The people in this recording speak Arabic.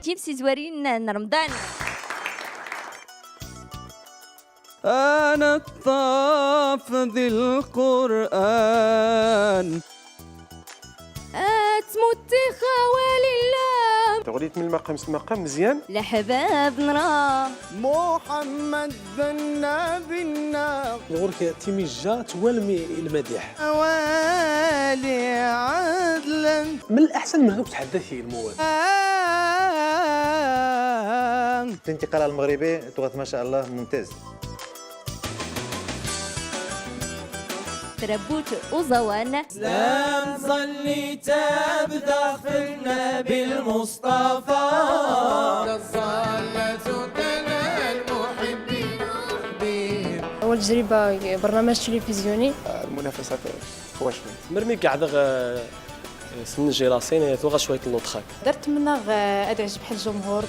تيمسي زوارين رمضان. أنا الطاف ذي القرآن تموت خوالي الله تغنيت من المقام مقام مزيان. لحباب نرام محمد النبي النار نغورك تيميجا توالمي المديح والي عدلا من الأحسن من هذوك تحدثي الموال. الانتقال المغربي تغط ما شاء الله ممتاز. تربوت وزوان سلام صلي تبدأ في النبي المصطفى الصلاة المحبين أول تجربة برنامج تلفزيوني. المنافسات قوى شويه. مرمي قاعد سن جيراسين توغا شوية النوتخاك. درت منها أدعج بحال الجمهور.